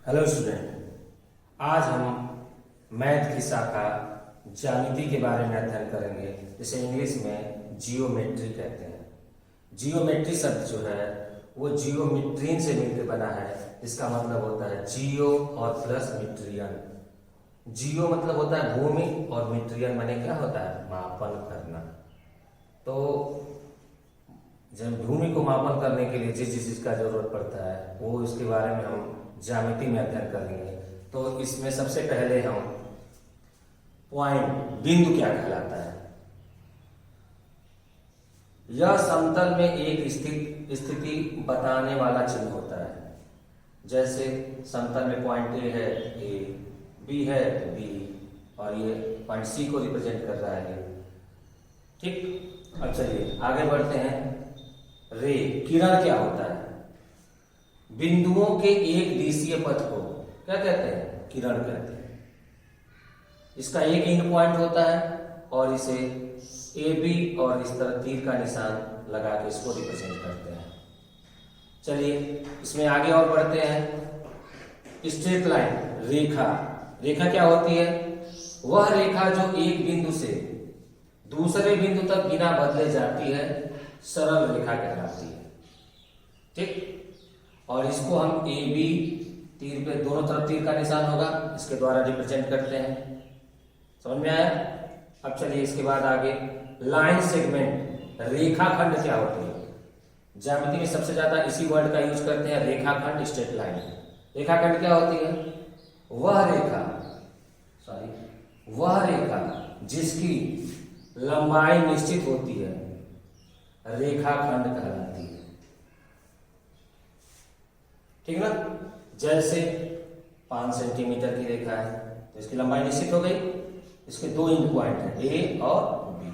Hello student, आज हम math की शाखा ज्यामिति के बारे में अध्ययन करेंगे, जिसे इंग्लिश में जियोमेट्री कहते हैं। जियोमेट्री शब्द जो है वो जियोमेट्रीन से मिलकर बना है, जिसका मतलब होता है जियो और प्लस मीट्रियन। जियो मतलब होता है भूमि और मीट्रियन माने क्या होता है, मापन करना। तो जब भूमि को मापन करने के लिए जिस चीज का जरूरत पड़ता है वो इसके बारे में हम ज्यामिति में अध्ययन करेंगे। तो इसमें सबसे पहले हम पॉइंट बिंदु क्या कहलाता है। यह समतल में एक स्थिति बताने वाला चिन्ह होता है। जैसे समतल में पॉइंट ए है, ए, बी है तो बी, और ये पॉइंट सी को रिप्रेजेंट कर रहा है। ठीक, अब चलिए आगे बढ़ते हैं। रे किरण क्या होता है। बिंदुओं के एक दिशीय पथ को क्या कहते हैं, किरण कहते हैं। इसका एक एंड पॉइंट होता है और इसे ए बी और इस तरह तीर का निशान लगा के इसको रिप्रेजेंट करते हैं। चलिए इसमें आगे और बढ़ते हैं। स्ट्रेट लाइन रेखा, रेखा क्या होती है, वह रेखा जो एक बिंदु से दूसरे बिंदु तक बिना बदले जाती है, सरल रेखा कहलाती है। ठीक, और इसको हम ए बी तीर पे दोनों तरफ तीर का निशान होगा, इसके द्वारा रिप्रेजेंट करते हैं। समझ में आया। अब चलिए इसके बाद आगे लाइन सेगमेंट, रेखाखंड क्या होती है। ज्यामिति में सबसे ज्यादा इसी वर्ड का यूज करते हैं, रेखाखंड, स्ट्रेट लाइन। रेखाखंड क्या होती है, वह रेखा जिसकी लंबाई निश्चित होती है रेखाखंड कहलाती है। ठीक ना। जैसे 5 सेंटीमीटर की रेखा है तो इसकी लंबाई निश्चित हो गई, इसके दो एंड पॉइंट है ए और बी।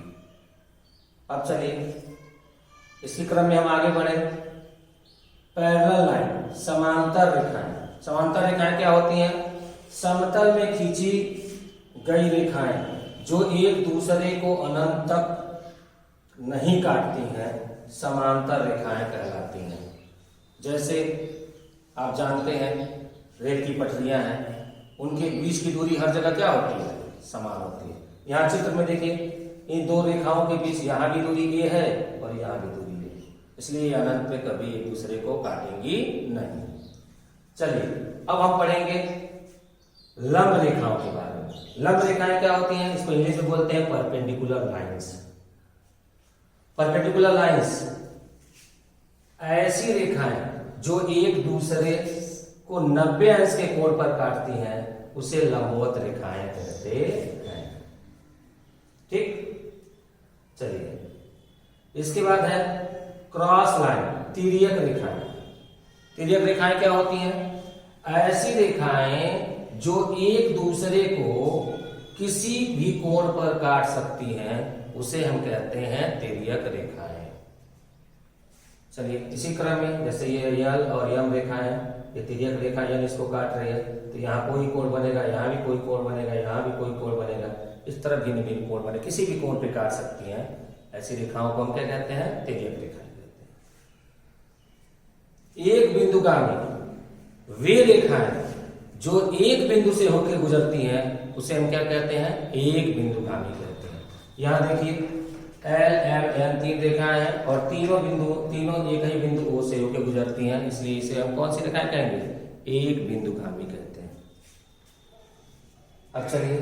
अब चलिए इसी क्रम में हम आगे बढ़े। पैरेलल लाइन, समांतर रेखाएं। समांतर रेखाएं क्या होती हैं, समतल में खींची गई रेखाएं जो एक दूसरे को अनंत तक नहीं काटती हैं, समांतर रेखाएं कहलाती हैं। जैसे आप जानते हैं रेल की पटरियां हैं, उनके बीच की दूरी हर जगह क्या होती है, समान होती है। यहाँ चित्र में देखिए, इन दो रेखाओं के बीच यहाँ भी दूरी ए है और यहाँ भी दूरी ए, इसलिए अनंत पे कभी एक दूसरे को काटेंगी नहीं। चलिए अब हम पढ़ेंगे लंब रेखाओं के बारे में। लंब रेखाएं क्या होती हैं, इसको इंग्लिश में बोलते हैं परपेंडिकुलर लाइंस। परपेंडिकुलर लाइंस ऐसी रेखाएं जो एक दूसरे को 90 अंश के कोण पर काटती हैं, उसे लंबवत रेखाएं कहते हैं। ठीक, चलिए इसके बाद है क्रॉस लाइन, तिर्यक रेखाएं। तिर्यक रेखाएं क्या होती हैं, ऐसी रेखाएं जो एक दूसरे को किसी भी कोण पर काट सकती हैं, उसे हम कहते हैं तिर्यक रेखाएं। चलिए इसी क्रम में जैसे ये यल और यम रेखा है, ये तिर्यक रेखा यल इसको काट रही है, तो यहाँ कोई कोण बनेगा, यहाँ भी कोई कोण बनेगा, यहाँ भी कोई कोण बनेगा, इस तरह भिन्न भिन्न कोण बने, किसी भी कोण पे काट सकती हैं। ऐसी रेखाओं को हम क्या कहते हैं, तिर्यक रेखाएं कहते हैं। एक बिंदुगामी वे रेखाएं जो एक बिंदु से होकर गुजरती हैं, उसे हम क्या कहते हैं, एक बिंदुगामी कहते हैं। यहाँ देखिए एल एम एन तीन रेखाएं हैं और तीनों एक ही बिंदु ओ से होकर गुजरती हैं, इसलिए इसे हम कौन सी रेखाएं कहेंगे, एक बिंदुगामी कहते हैं। अब चलिए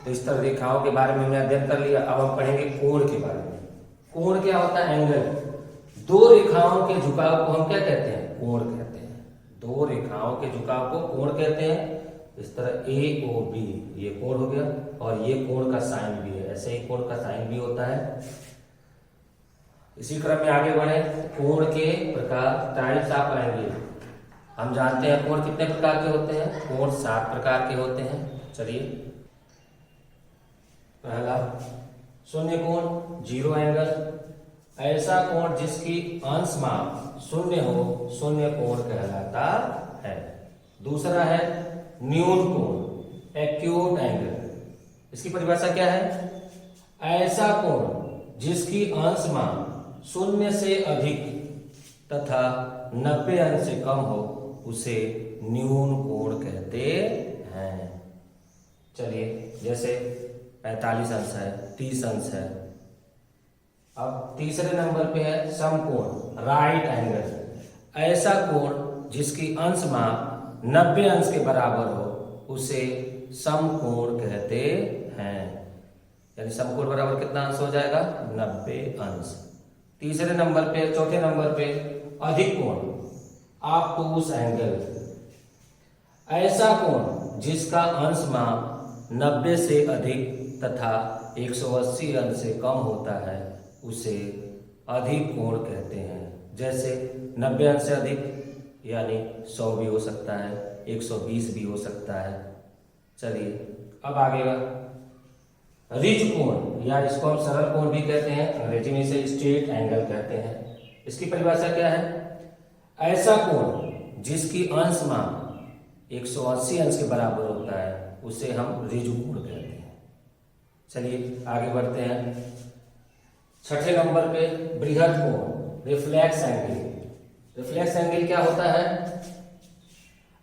तो इस तरह रेखाओं के बारे में हमने अध्ययन कर लिया। अब हम पढ़ेंगे कोण के बारे में। कोण क्या होता है, एंगल। दो रेखाओं के झुकाव को हम क्या कहते हैं, कोण कहते हैं। दो रेखाओं के झुकाव को कोण कहते हैं। इस तरह ए ओ बी ये कोण हो गया, और ये कोण का साइन भी है, ऐसे ही कोण का साइन भी होता है। इसी क्रम में आगे बढ़े। कोण के प्रकार, टाइप्स आप आएंगे। हम जानते हैं कोण कितने प्रकार के होते हैं, कोण 7 प्रकार के होते हैं। चलिए पहला शून्य कोण, जीरो एंगल, ऐसा कोण जिसकी अंश माप शून्य हो, शून्य कोण कहलाता है। दूसरा है न्यून कोण, एक्यूट एंगल। इसकी परिभाषा क्या है, ऐसा कोण जिसकी अंश मान 0 से अधिक तथा 90 अंश से कम हो, उसे न्यून कोण कहते हैं। चलिए जैसे 45 अंश है, 30 अंश है। अब तीसरे नंबर पे है समकोण, राइट एंगल। ऐसा कोण जिसकी अंश माप 90 अंश के बराबर हो उसे समकोण कहते हैं। यानी समकोण बराबर कितना अंश हो जाएगा? 90 अंश। तीसरे नंबर पे, चौथे नंबर पे अधिक कोण, ऑब्टूस एंगल। ऐसा कोण जिसका अंश माप 90 से अधिक तथा 180 अंश से कम होता है उसे अधिक कोण कहते हैं। जैसे 90 अंश से अधिक यानी 100 भी हो सकता है, 120 भी हो सकता है। चलिए अब आगे रिज कोण, या इसको हम सरल कोण भी कहते हैं, अंग्रेजी में इसे स्ट्रेट एंगल कहते हैं। इसकी परिभाषा क्या है? ऐसा कोण जिसकी अंश माप 180 अंश के बराबर होता है उसे हम रिज कोण कहते हैं। चलिए आगे बढ़ते हैं। छठे नंबर पे बृहद कोण, रिफ्लेक्स एंगल। रिफ्लेक्स एंगल क्या होता है?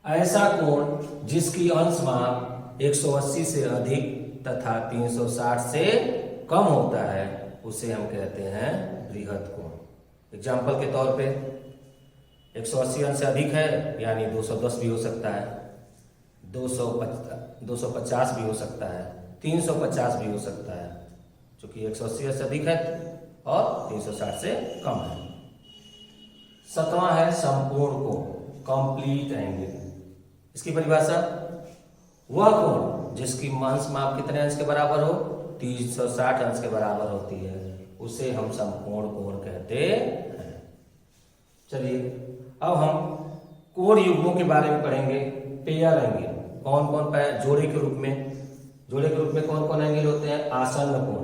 ऐसा कोण जिसकी अंश माप 180 से अधिक तथा 360 से कम होता है उसे हम कहते हैं बृहद कोण। एग्जाम्पल के तौर पे 180 अंश से अधिक है यानी 210 भी हो सकता है, 250 भी हो सकता है, 350 भी हो सकता है, क्योंकि 180 से अधिक है और 360 से कम है। सातवां है संपूर्ण कोण, कंप्लीट एंगल। इसकी परिभाषा वह कोण जिसकी अंश माप कितने अंश के बराबर हो? 360 अंश के बराबर होती है, उसे हम समकोण कोण कहते हैं। चलिए अब हम कोण युग्मों के बारे में पढ़ेंगे। पेयर एंगल, कौन कौन पेयर? जोड़े के रूप में, जोड़े के रूप में कौन कौन एंगल होते हैं? आसन्न कोण,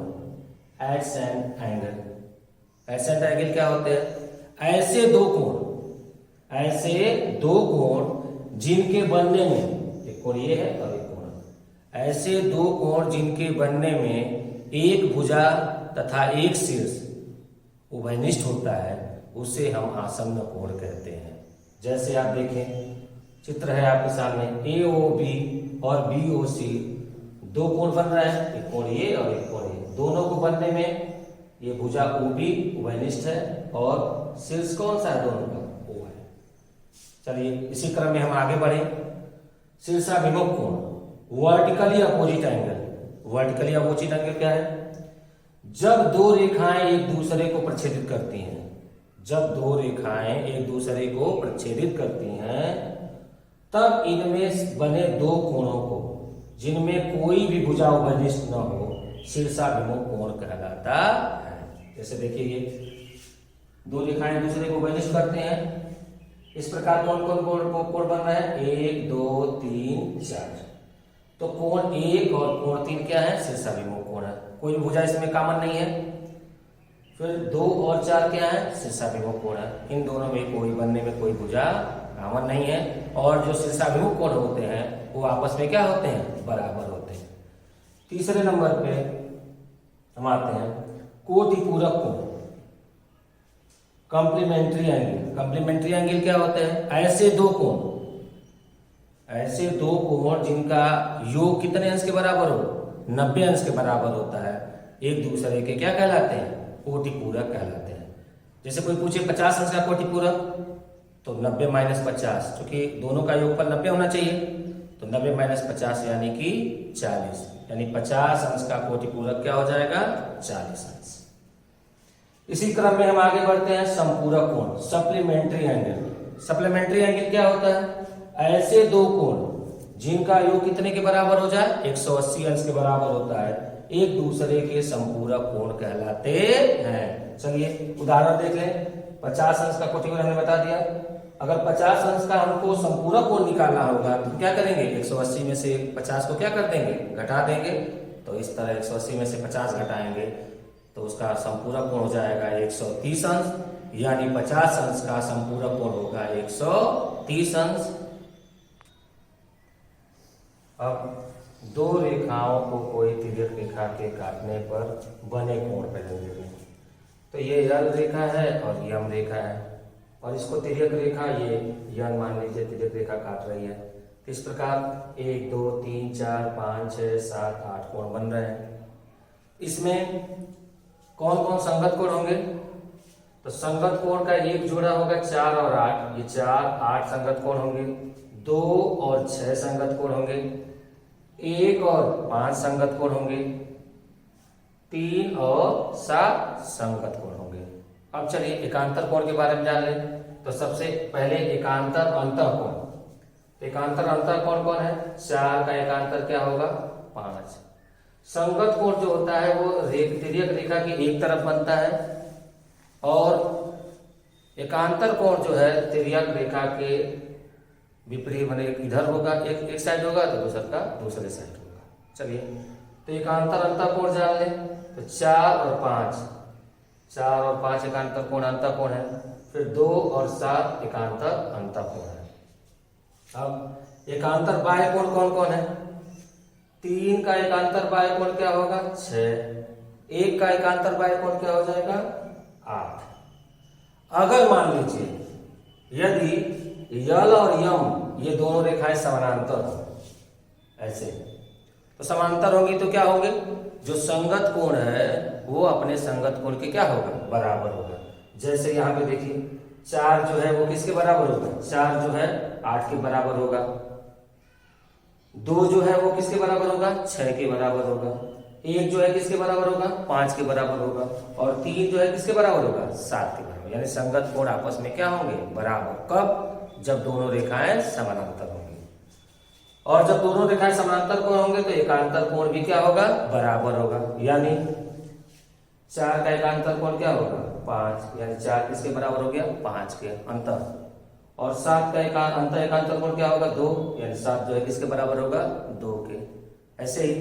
एडसेंट एंगल। एडसेंट एंगल क्या होते हैं? ऐसे दो कोण, ऐसे दो कोण जिनके बनने में, एक कोण ये है और एक कोण, ऐसे दो कोण जिनके बनने में एक भुजा तथा एक शीर्ष उभयनिष्ठ होता है उसे हम आसन्न कोण कहते हैं। जैसे आप देखें, चित्र है आपके सामने, AOB और BOC दो कोण बन रहे हैं, एक कोण ये और एक कोण ये। दोनों को बनने में ये भुजा OB उभयनिष्ठ है और शीर्ष कौन सा है? दोनों का O है। चलिए इसी क्रम में हम आगे बढ़े। शीर्षाभिमुख कोण, vertically opposite angle. Vertically opposite angle क्या है? जब दो रेखाएं एक दूसरे को प्रच्छेदित करती हैं, जब दो रेखाएं एक दूसरे को प्रच्छेदित करती हैं तब इनमें बने दो कोणों को जिनमें कोई भी भुजा उभयनिष्ठ न हो शीर्षाभिमुख कोण कहलाता है। जैसे देखिए ये दो रेखाएं एक दूसरे को उभयनिष्ठ करते हैं, इस प्रकार कौन कौन कोण बन रहा है? 1 2 3 4। तो कोण 1 और कोण 3 क्या है? शीर्षाभिमुख कोण है, कोई भी भुजा इसमें कॉमन नहीं है। फिर 2 और 4 क्या है? शीर्षाभिमुख कोण है। इन दोनों में कोई बनने में कोई भुजा कॉमन नहीं है और जो शीर्षाभिमुख कोण होते हैं वो आपस में क्या होते हैं? बराबर होते हैं। तीसरे नंबर पे हम आते हैं कोटिपूरक कोण, कॉम्प्लीमेंट्री एंगल। कॉम्प्लीमेंट्री एंगल क्या होते हैं? ऐसे दो कोण, ऐसे दो कोण जिनका योग कितने अंश के बराबर हो? 90 अंश के बराबर होता है, एक दूसरे के क्या कहलाते हैं? कोटिपूरक कहलाते हैं। जैसे कोई पूछे 50 अंश का कोटिपूरक, तो 90 - 50, क्योंकि दोनों का योगफल 90 होना चाहिए, तो 90 - 50 यानी कि 40, यानी 50 अंश का कोटिपूरक क्या हो जाएगा? 40 अंश। इसी क्रम में हम आगे बढ़ते हैं संपूरक कोण, सप्लीमेंट्री एंगल। सप्लीमेंट्री एंगल क्या होता है? ऐसे दो कोण जिनका योग कितने के बराबर हो जाए? 180 अंश के बराबर होता है, एक दूसरे के संपूरक कोण कहलाते हैं। चलिए उदाहरण देख लें। 50 अंश का कोटिपूरक हमने बता दिया। अगर 50 अंश का हमको संपूरक कोण निकालना होगा तो क्या करेंगे? 180 में से 50 को क्या कर देंगे? घटा देंगे। तो इस तरह 180 में से 50 घटाएंगे तो उसका संपूरक कोण हो जाएगा 130 अंश, यानी 50 अंश का संपूरक कोण होगा 130 अंश। अब दो रेखाओं को कोई तिर्यक रेखा के काटने पर बने कोण पहले देखें। तो ये यल रेखा है और यम रेखा है और इसको तिर्यक रेखा ये यन मान लीजिए तिर्यक रेखा काट रही है। तो इस प्रकार 1 2 3 4 5 6 7 8 कोण बन रहे हैं। इसमें कौन कौन संगत कोण होंगे? तो संगत कोण का एक जोड़ा होगा 4 और 8, ये 4 8 संगत कोण होंगे। 2 और 6 संगत कोण होंगे। 1 और 5 संगत कोण होंगे। 3 और 7 संगत कोण होंगे। अब चलिए एकांतर कोण के बारे में जान लें। तो सबसे पहले एकांतर अंतःकोण। एकांतर अंतःकोण कौन है? 4 का एकांतर क्या होगा? 5। संगत कोण जो होता है वो तिर्यक रेखा की एक तरफ बनता है और एकांतर कोण जो है तिर्यक रेखा के विपरीत बने, इधर होगा एक साइड होगा तो दूसरा का दूसरे साइड होगा। चलिए तो एकांतर अंतःकोण जान लें। तो 4 और 5, 4 और 5 एकांतर कोण अंतःकोण है। फिर 2 और 7 एकांतर अंतःकोण है। अब एकांतर बाह्य कोण कौन कौन है? 3 का एकांतर बाह्य कोण क्या होगा? 6। 1 का एकांतर बाह्य कोण क्या हो जाएगा? 8। अगर मान लीजिए यदि यल और यम ये दोनों रेखाएं समानांतर हो, ऐसे तो समांतर होंगी तो क्या होंगे? जो संगत कोण है वो अपने संगत कोण के क्या होगा? बराबर होगा। जैसे यहाँ पे देखिए 4 जो है वो किसके बराबर होगा? 4 जो है 8 के बराबर होगा। 2 जो है वो किसके बराबर होगा? 6 के बराबर होगा। 1 जो है किसके बराबर होगा? 5 के बराबर होगा। और 3 जो है किसके बराबर होगा? 7 के बराबर। यानी संगत कोण आपस में क्या होंगे? बराबर। कब? जब दोनों रेखाएं समानांतर होंगी। और जब दोनों रेखाएं समानांतर कोण होंगे तो एकांतर कोण भी क्या होगा? बराबर होगा। यानी 4 का एकांतर कोण क्या होगा? 5। यानी 4 किसके बराबर हो गया? 5 के अंतर। और 7 का अंतर एकांतर कोण क्या होगा? 2। यानी 7 जो है किसके बराबर होगा? 2 के। ऐसे ही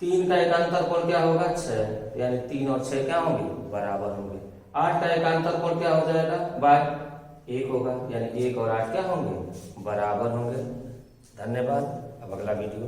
3 का एकांतर कोण क्या होगा? 6। यानी 3 और 6 क्या होंगे? बराबर होंगे। 8 का एकांतर कोण क्या हो जाएगा? बाय 1 होगा। यानी 1 और 8 क्या होंगे? बराबर होंगे। धन्यवाद। अब अगला वीडियो